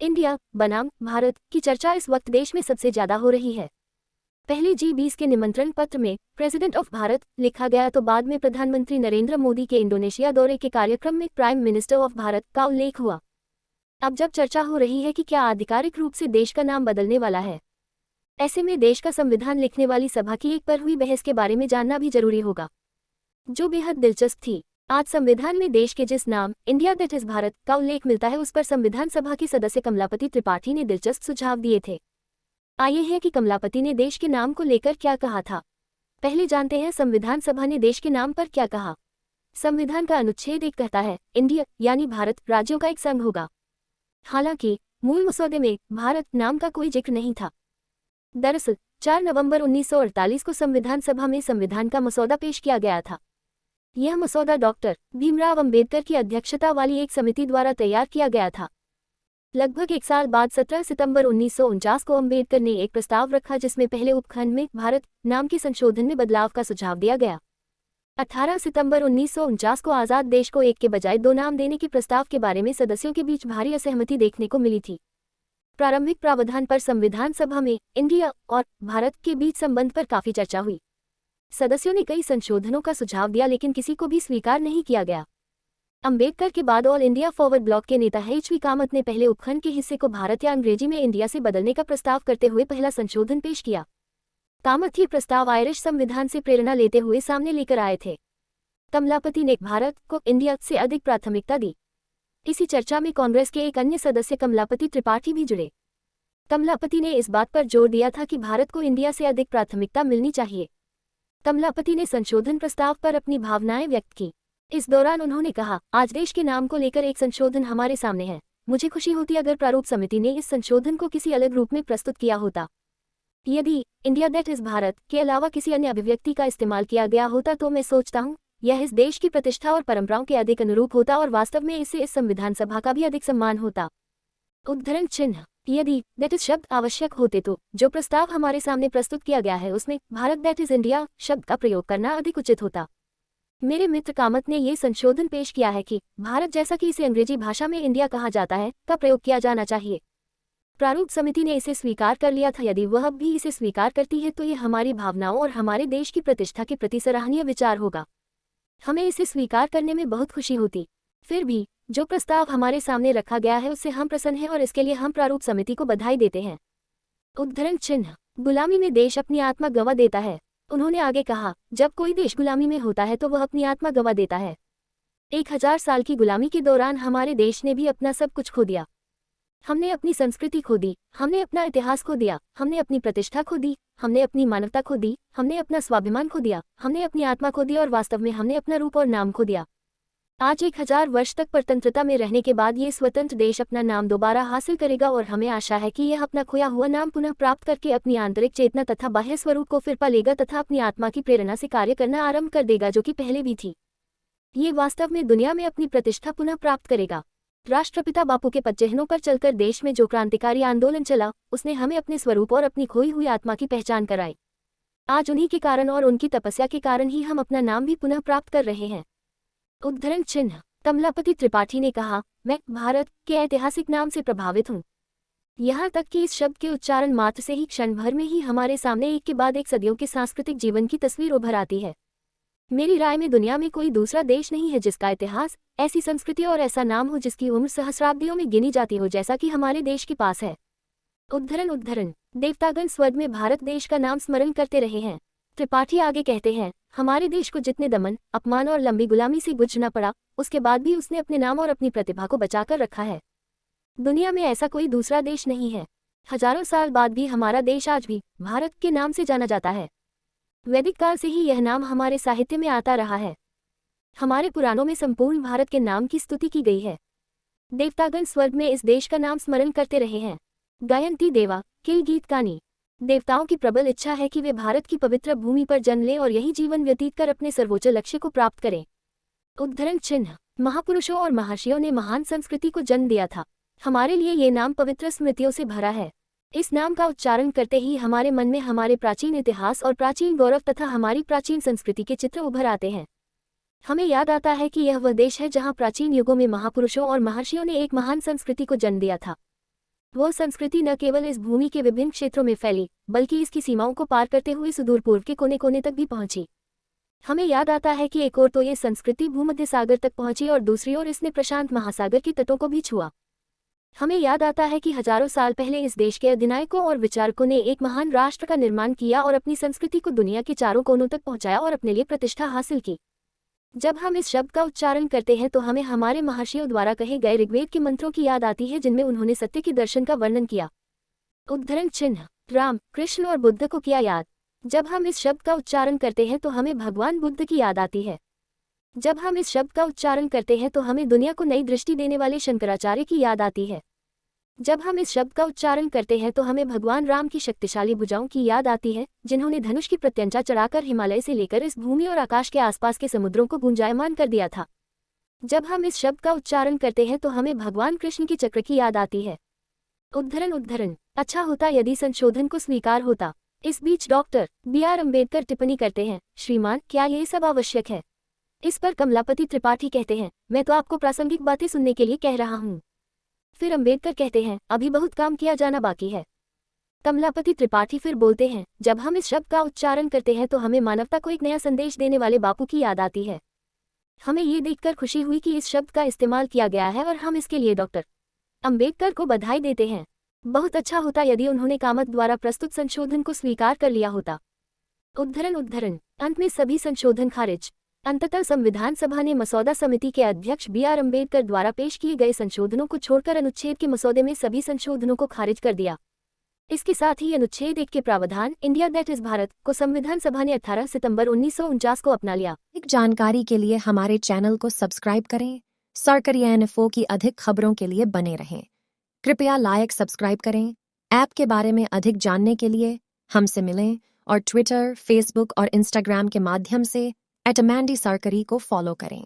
India बनाम भारत की चर्चा इस वक्त देश में सबसे ज्यादा हो रही है। पहले G20 के निमंत्रण पत्र में प्रेसिडेंट ऑफ भारत लिखा गया तो बाद में प्रधानमंत्री नरेंद्र मोदी के इंडोनेशिया दौरे के कार्यक्रम में प्राइम मिनिस्टर ऑफ भारत का उल्लेख हुआ। अब जब चर्चा हो रही है कि क्या आधिकारिक रूप से देश का नाम बदलने वाला है, ऐसे में देश का संविधान लिखने वाली सभा की एक पर हुई बहस के बारे में जानना भी जरूरी होगा, जो बेहद दिलचस्प थी। आज संविधान में देश के जिस नाम इंडिया दैट इज भारत का उल्लेख मिलता है, उस पर संविधान सभा के सदस्य कमलापति त्रिपाठी ने दिलचस्प सुझाव दिए थे। आइए है कि कमलापति ने देश के नाम को लेकर क्या कहा था। पहले जानते हैं संविधान सभा ने देश के नाम पर क्या कहा। संविधान का अनुच्छेद 1 कहता है इंडिया यानी भारत राज्यों का एक संघ होगा। हालांकि मूल मसौदे में भारत नाम का कोई जिक्र नहीं था। दरअसल 4 नवंबर 1948 को संविधान सभा में संविधान का मसौदा पेश किया गया था। यह मसौदा डॉक्टर भीमराव अंबेडकर की अध्यक्षता वाली एक समिति द्वारा तैयार किया गया था। लगभग एक साल बाद 17 सितंबर 1949 को अंबेडकर ने एक प्रस्ताव रखा, जिसमें पहले उपखंड में भारत नाम के संशोधन में बदलाव का सुझाव दिया गया। 18 सितंबर 1949 को आज़ाद देश को एक के बजाय 2 नाम देने के प्रस्ताव के बारे में सदस्यों के बीच भारी असहमति देखने को मिली थी। प्रारंभिक प्रावधान पर संविधान सभा में इंडिया और भारत के बीच संबंध पर काफी चर्चा हुई। सदस्यों ने कई संशोधनों का सुझाव दिया, लेकिन किसी को भी स्वीकार नहीं किया गया। अंबेडकर के बाद ऑल इंडिया फॉरवर्ड ब्लॉक के नेता H.V. कामत ने पहले उपखंड के हिस्से को भारत या अंग्रेजी में इंडिया से बदलने का प्रस्ताव करते हुए पहला संशोधन पेश किया। कामत ये प्रस्ताव आयरिश संविधान से प्रेरणा लेते हुए सामने लेकर आए थे। कमलापति ने भारत को इंडिया से अधिक प्राथमिकता दी। इसी चर्चा में कांग्रेस के एक अन्य सदस्य कमलापति त्रिपाठी भी जुड़े। कमलापति ने इस बात पर जोर दिया था कि भारत को इंडिया से अधिक प्राथमिकता मिलनी चाहिए। कमलापति ने संशोधन प्रस्ताव पर अपनी भावनाएं व्यक्त की। इस दौरान उन्होंने कहा, आज देश के नाम को लेकर एक संशोधन हमारे सामने है। मुझे खुशी होती अगर प्रारूप समिति ने इस संशोधन को किसी अलग रूप में प्रस्तुत किया होता। यदि इंडिया दैट इज भारत के अलावा किसी अन्य अभिव्यक्ति का इस्तेमाल किया गया होता तो मैं सोचता हूँ यह इस देश की प्रतिष्ठा और परंपराओं के अधिक अनुरूप होता और वास्तव में इससे इस संविधान सभा का भी अधिक सम्मान होता। उद्धरण चिन्ह यदि दैट इज शब्द आवश्यक होते तो जो प्रस्ताव हमारे सामने प्रस्तुत किया गया है उसमें भारत दैट इज इंडिया शब्द का प्रयोग करना अधिक उचित होता। मेरे मित्र कामत ने ये संशोधन पेश किया है कि भारत जैसा कि इसे अंग्रेजी भाषा में इंडिया कहा जाता है का प्रयोग किया जाना चाहिए। प्रारूप समिति ने इसे स्वीकार कर लिया था। यदि वह अब भी इसे स्वीकार करती है तो ये हमारी भावनाओं और हमारे देश की प्रतिष्ठा के प्रति सराहनीय विचार होगा। हमें इसे स्वीकार करने में बहुत खुशी होती। फिर भी जो प्रस्ताव हमारे सामने रखा गया है उससे हम प्रसन्न हैं और इसके लिए हम प्रारूप समिति को बधाई देते हैं। उद्धरण चिन्ह गुलामी में देश अपनी आत्मा गंवा देता है। उन्होंने आगे कहा, जब कोई देश गुलामी में होता है तो वह अपनी आत्मा गंवा देता है। 1000 साल की गुलामी के दौरान हमारे देश ने भी अपना सब कुछ खो दिया। हमने अपनी संस्कृति खो दी, हमने अपना इतिहास खो दिया, हमने अपनी प्रतिष्ठा खो दी, हमने अपनी मानवता खो दी, हमने अपना स्वाभिमान खो दिया, हमने अपनी आत्मा खो दी और वास्तव में हमने अपना रूप और नाम खो दिया। आज 1000 वर्ष तक परतंत्रता में रहने के बाद ये स्वतंत्र देश अपना नाम दोबारा हासिल करेगा और हमें आशा है कि यह अपना खोया हुआ नाम पुनः प्राप्त करके अपनी आंतरिक चेतना तथा बाह्य स्वरूप को फिर पालेगा तथा अपनी आत्मा की प्रेरणा से कार्य करना आरंभ कर देगा, जो कि पहले भी थी। ये वास्तव में दुनिया में अपनी प्रतिष्ठा पुनः प्राप्त करेगा। राष्ट्रपिता बापू के पदचिह्नों पर चलकर देश में जो क्रांतिकारी आंदोलन चला उसने हमें अपने स्वरूप और अपनी खोई हुई आत्मा की पहचान कराई। आज उन्हीं के कारण और उनकी तपस्या के कारण ही हम अपना नाम भी पुनः प्राप्त कर रहे हैं। उद्धरण चिन्ह कमलापति त्रिपाठी ने कहा, मैं भारत के ऐतिहासिक नाम से प्रभावित हूँ। यहाँ तक कि इस शब्द के उच्चारण मात्र से ही क्षण भर में ही हमारे सामने एक के बाद एक सदियों के सांस्कृतिक जीवन की तस्वीर उभर आती है। मेरी राय में दुनिया में कोई दूसरा देश नहीं है जिसका इतिहास, ऐसी संस्कृति और ऐसा नाम हो जिसकी उम्र सहस्राब्दियों में गिनी जाती हो, जैसा कि हमारे देश के पास है। उद्धरण देवतागण स्वर्ग में भारत देश का नाम स्मरण करते रहे हैं। त्रिपाठी आगे कहते हैं, हमारे देश को जितने दमन, अपमान और लंबी गुलामी से गुजरना पड़ा, उसके बाद भी उसने अपने नाम और अपनी प्रतिभा को बचाकर रखा है। दुनिया में ऐसा कोई दूसरा देश नहीं है। हजारों साल बाद भी हमारा देश आज भी भारत के नाम से जाना जाता है। वैदिक काल से ही यह नाम हमारे साहित्य में आता रहा है। हमारे पुराणों में संपूर्ण भारत के नाम की स्तुति की गई है। देवतागण स्वर्ग में इस देश का नाम स्मरण करते रहे हैं। गायंती देवा किल गीत कानी। देवताओं की प्रबल इच्छा है कि वे भारत की पवित्र भूमि पर जन्म लें और यही जीवन व्यतीत कर अपने सर्वोच्च लक्ष्य को प्राप्त करें। उद्धरण चिन्ह महापुरुषों और महर्षियों ने महान संस्कृति को जन्म दिया था। हमारे लिए ये नाम पवित्र स्मृतियों से भरा है। इस नाम का उच्चारण करते ही हमारे मन में हमारे प्राचीन इतिहास और प्राचीन गौरव तथा हमारी प्राचीन संस्कृति के चित्र उभर आते हैं। हमें याद आता है कि यह वह देश है जहाँ प्राचीन युगों में महापुरुषों और महर्षियों ने एक महान संस्कृति को जन्म दिया था। वो संस्कृति न केवल इस भूमि के विभिन्न क्षेत्रों में फैली, बल्कि इसकी सीमाओं को पार करते हुए सुदूर पूर्व के कोने कोने तक भी पहुंची। हमें याद आता है कि एक ओर तो ये संस्कृति भूमध्य सागर तक पहुंची और दूसरी ओर इसने प्रशांत महासागर के तटों को भी छुआ। हमें याद आता है कि हजारों साल पहले इस देश के अधिनायकों और विचारकों ने एक महान राष्ट्र का निर्माण किया और अपनी संस्कृति को दुनिया के चारों कोनों तक पहुंचाया और अपने लिए प्रतिष्ठा हासिल की। जब हम इस शब्द का उच्चारण करते हैं तो हमें हमारे महर्षियों द्वारा कहे गए ऋग्वेद के मंत्रों की याद आती है, जिनमें उन्होंने सत्य के दर्शन का वर्णन किया। उद्धरण चिन्ह राम, कृष्ण और बुद्ध को किया याद। जब हम इस शब्द का उच्चारण करते हैं तो हमें भगवान बुद्ध की याद आती है। जब हम इस शब्द का उच्चारण करते हैं तो हमें दुनिया को नई दृष्टि देने वाले शंकराचार्य की याद आती है। जब हम इस शब्द का उच्चारण करते हैं तो हमें भगवान राम की शक्तिशाली भुजाओं की याद आती है, जिन्होंने धनुष की प्रत्यंचा चढ़ाकर हिमालय से लेकर इस भूमि और आकाश के आसपास के समुद्रों को गुंजायमान कर दिया था। जब हम इस शब्द का उच्चारण करते हैं तो हमें भगवान कृष्ण की चक्र की याद आती है। उद्धरण अच्छा होता यदि संशोधन को स्वीकार होता। इस बीच डॉक्टर B.R. अम्बेडकर टिप्पणी करते हैं, श्रीमान, क्या ये सब आवश्यक है? इस पर कमलापति त्रिपाठी कहते हैं, मैं तो आपको प्रासंगिक बातें सुनने के लिए कह रहा हूँ। फिर अम्बेडकर कहते हैं, अभी बहुत काम किया जाना बाकी है। कमलापति त्रिपाठी फिर बोलते हैं, जब हम इस शब्द का उच्चारण करते हैं तो हमें मानवता को एक नया संदेश देने वाले बापू की याद आती है। हमें ये देखकर खुशी हुई कि इस शब्द का इस्तेमाल किया गया है और हम इसके लिए डॉक्टर अम्बेडकर को बधाई देते हैं। बहुत अच्छा होता यदि उन्होंने कामत द्वारा प्रस्तुत संशोधन को स्वीकार कर लिया होता। उद्धरण अंत में सभी संशोधन खारिज। अंततः संविधान सभा ने मसौदा समिति के अध्यक्ष B.R. अम्बेडकर द्वारा पेश किए गए संशोधनों को छोड़कर अनुच्छेद के मसौदे में सभी संशोधनों को खारिज कर दिया। इसके साथ ही अनुच्छेद 1 के प्रावधान इंडिया दैट इज भारत को संविधान सभा ने 18 सितंबर 1949 को अपना लिया। अधिक जानकारी के लिए हमारे चैनल को सब्सक्राइब करें। सरकारी इन्फो की अधिक खबरों के लिए बने रहें। कृपया लाइक सब्सक्राइब करें। ऐप के बारे में अधिक जानने के लिए हमसे मिलें और ट्विटर, फेसबुक और इंस्टाग्राम के माध्यम से @अमंडी सरकरी को फॉलो करें।